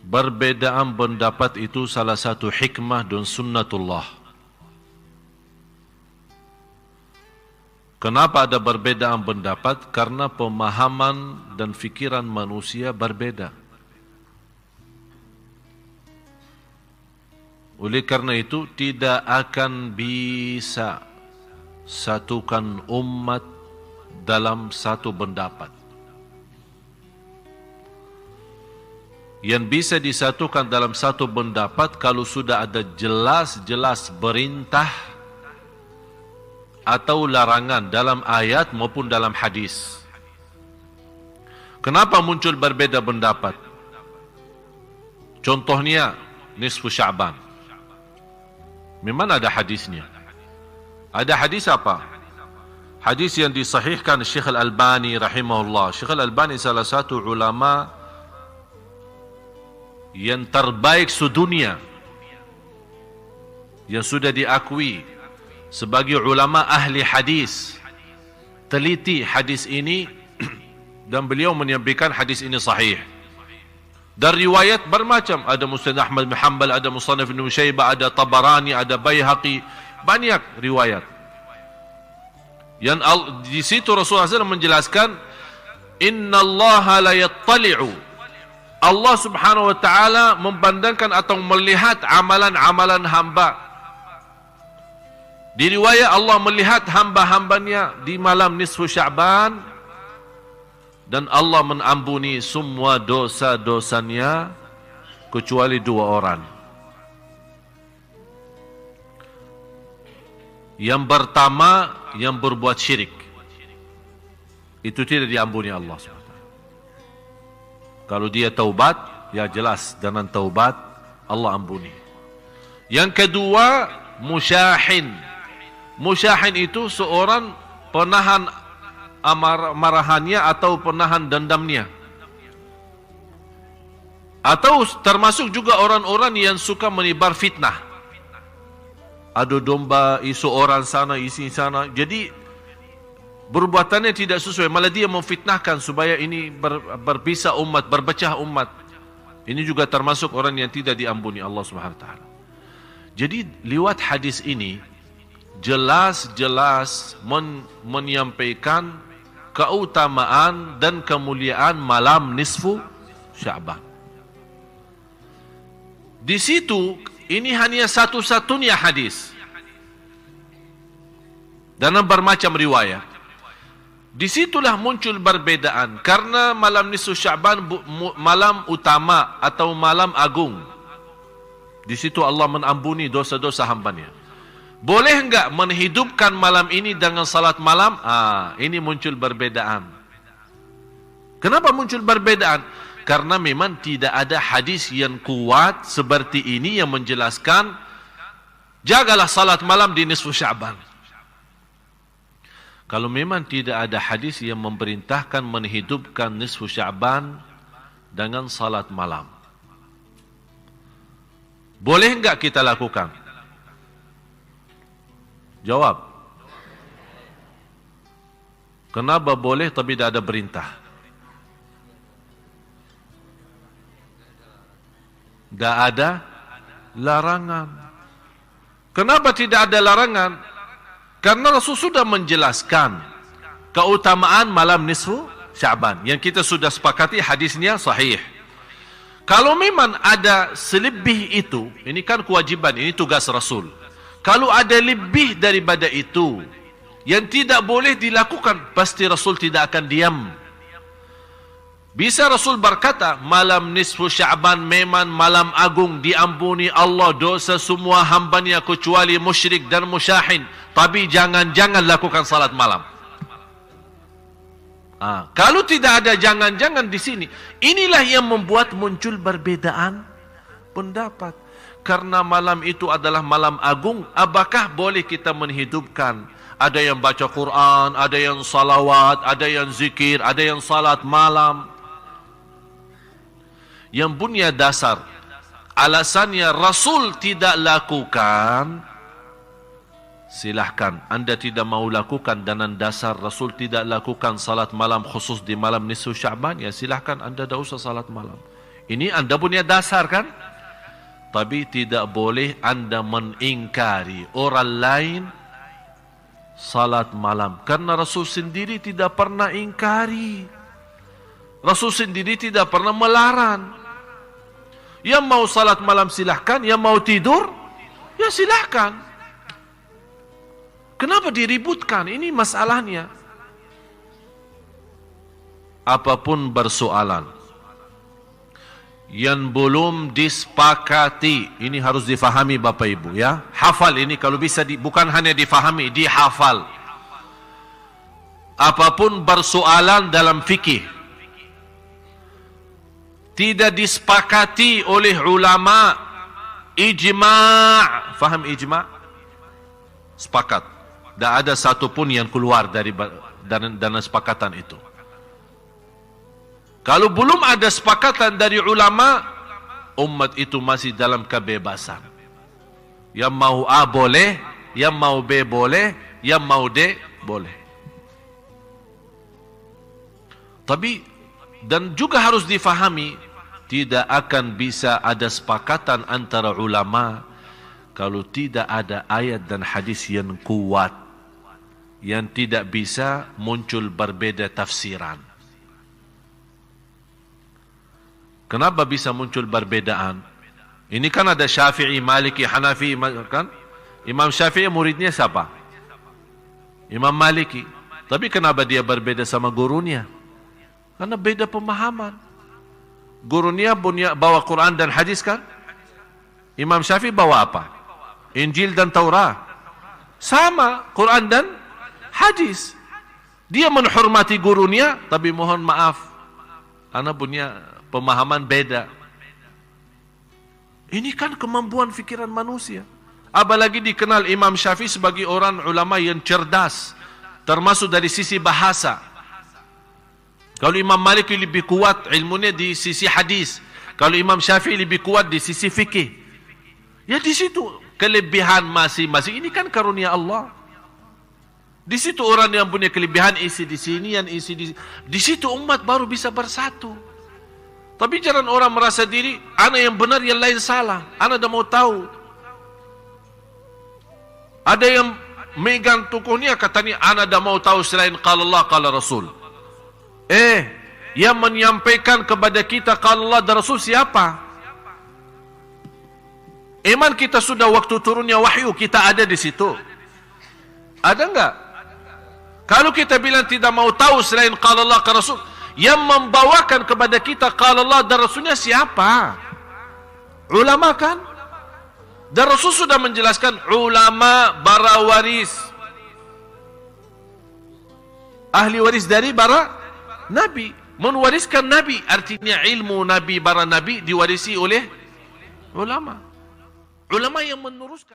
Perbedaan pendapat itu salah satu hikmah dan sunnatullah. Kenapa ada perbedaan pendapat? Karena pemahaman dan fikiran manusia berbeda. Oleh karena itu tidak akan bisa satukan umat dalam satu pendapat. Yang bisa disatukan dalam satu pendapat kalau sudah ada jelas-jelas perintah atau larangan dalam ayat maupun dalam hadis. Kenapa muncul berbeda pendapat? Contohnya nisfu Sya'ban. Memang ada hadisnya. Ada hadis apa? Hadis yang disahihkan Syekh Al-Albani rahimahullah. Syekh Al-Albani salah satu ulama yang terbaik sedunia, yang sudah diakui sebagai ulama ahli hadis, teliti hadis ini dan beliau menyampaikan hadis ini sahih. Dan riwayat bermacam, ada Musnad Ahmad bin Hanbal, ada Musannaf Ibn Syaibah, ada Tabarani, ada Baihaqi, banyak riwayat. Yang di situ Rasulullah SAW menjelaskan, Inna Allah la yattali'u, Allah subhanahu wa ta'ala memandangkan atau melihat amalan-amalan hamba. Di riwayat Allah melihat hamba-hambanya di malam nisfu Sya'ban, dan Allah mengampuni semua dosa-dosanya kecuali dua orang. Yang pertama, yang berbuat syirik, itu tidak diampuni Allah SWT. Kalau dia taubat, ya jelas dengan taubat Allah ampuni. Yang kedua, musyahin. Musyahin itu seorang penahan marahannya atau penahan dendamnya. Atau termasuk juga orang-orang yang suka menebar fitnah. Adu domba, isu orang sana, isi sana. Jadi perbuatannya tidak sesuai, malah dia memfitnahkan supaya ini berpisah umat, berpecah umat. Ini juga termasuk orang yang tidak diampuni Allah Subhanahu wa taala. Jadi lewat hadis ini jelas-jelas menyampaikan keutamaan dan kemuliaan malam nisfu Sya'ban. Di situ ini hanya satu-satunya hadis dalam bermacam riwayat. Disitulah muncul perbedaan, karena malam nisfu Sya'ban malam utama atau malam agung. Di situ Allah mengampuni dosa-dosa hambanya. Boleh enggak menghidupkan malam ini dengan salat malam? Ini muncul perbedaan. Kenapa muncul perbedaan? Karena memang tidak ada hadis yang kuat seperti ini yang menjelaskan jagalah salat malam di nisfu Sya'ban. Kalau memang tidak ada hadis yang memerintahkan menghidupkan nisfu Sya'ban dengan salat malam, boleh enggak kita lakukan? Jawab. Kenapa boleh tapi tidak ada perintah? Tidak ada larangan. Kenapa tidak ada larangan? Karena Rasul sudah menjelaskan keutamaan malam nisfu Sya'ban yang kita sudah sepakati hadisnya sahih. Kalau memang ada selebih itu, ini kan kewajiban, ini tugas Rasul. Kalau ada lebih daripada itu yang tidak boleh dilakukan, pasti Rasul tidak akan diam. Bisa Rasul berkata, malam nisfu Sya'ban memang malam agung, diampuni Allah dosa semua hambanya kecuali musyrik dan musyahin. Tapi jangan-jangan lakukan salat malam. Kalau tidak ada jangan-jangan di sini, inilah yang membuat muncul perbedaan pendapat. Karena malam itu adalah malam agung, apakah boleh kita menghidupkan? Ada yang baca Quran, ada yang salawat, ada yang zikir, ada yang salat malam. Yang punya dasar, alasannya Rasul tidak lakukan, silahkan. Anda tidak mau lakukan dengan dasar Rasul tidak lakukan salat malam khusus di malam nisfu Sya'ban, ya silahkan Anda tidak usah salat malam. Ini anda punya dasar kan? Tapi tidak boleh anda mengingkari orang lain salat malam. Karena Rasul sendiri tidak pernah ingkari. Rasul sendiri tidak pernah melarang. Yang mau salat malam silahkan, yang mau tidur, ya silahkan. Kenapa diributkan? Ini masalahnya. Apapun bersoalan yang belum disepakati, ini harus difahami Bapak Ibu ya. Hafal ini kalau bisa, bukan hanya difahami, dihafal. Apapun bersoalan dalam fikih tidak disepakati oleh ulama, ijma'. Faham ijma'? Sepakat. Tak ada satu pun yang keluar dari sepakatan itu. Kalau belum ada sepakatan dari ulama, umat itu masih dalam kebebasan. Yang mau A boleh, yang mau B boleh, yang mau D boleh. Tapi, dan juga harus difahami, tidak akan bisa ada sepakatan antara ulama kalau tidak ada ayat dan hadis yang kuat, yang tidak bisa muncul berbeda tafsiran. Kenapa bisa muncul perbedaan? Ini kan ada Syafi'i, Maliki, Hanafi, kan? Imam Syafi'i muridnya siapa? Imam Maliki. Tapi kenapa dia berbeda sama gurunya? Karena beda pemahaman. Gurunya bawa Quran dan hadis kan? Imam Syafi'i bawa apa? Injil dan Taurat. Sama, Quran dan hadis. Dia menghormati gurunya, tapi mohon maaf, anak punya pemahaman beda. Ini kan kemampuan fikiran manusia. Apalagi dikenal Imam Syafi'i sebagai orang ulama yang cerdas, termasuk dari sisi bahasa. Kalau Imam Malik lebih kuat ilmunya di sisi hadis, kalau Imam Syafi'i lebih kuat di sisi fikih. Ya di situ kelebihan masing-masing. Ini kan karunia Allah. Di situ orang yang punya kelebihan isi di sini, yang isi di sini. Di situ umat baru bisa bersatu. Tapi jangan orang merasa diri, ana yang benar, yang lain salah. Ana dah mau tahu. Ada yang megang tokohnya, katanya, ana dah mau tahu selain qala Allah, qala Rasul. Yang menyampaikan kepada kita qala Allah dan Rasul siapa? Iman kita sudah waktu turunnya wahyu, kita ada di situ. Ada enggak? Kalau kita bilang tidak mau tahu selain qala Allah, qala Rasul, yang membawakan kepada kita qala Allah dan Rasulnya siapa? Ulama kan? Dan Rasul sudah menjelaskan ulama bara waris, ahli waris dari bara Nabi, mewariskan Nabi. Artinya ilmu Nabi, bara Nabi diwarisi oleh ulama. Ulama yang meneruskan.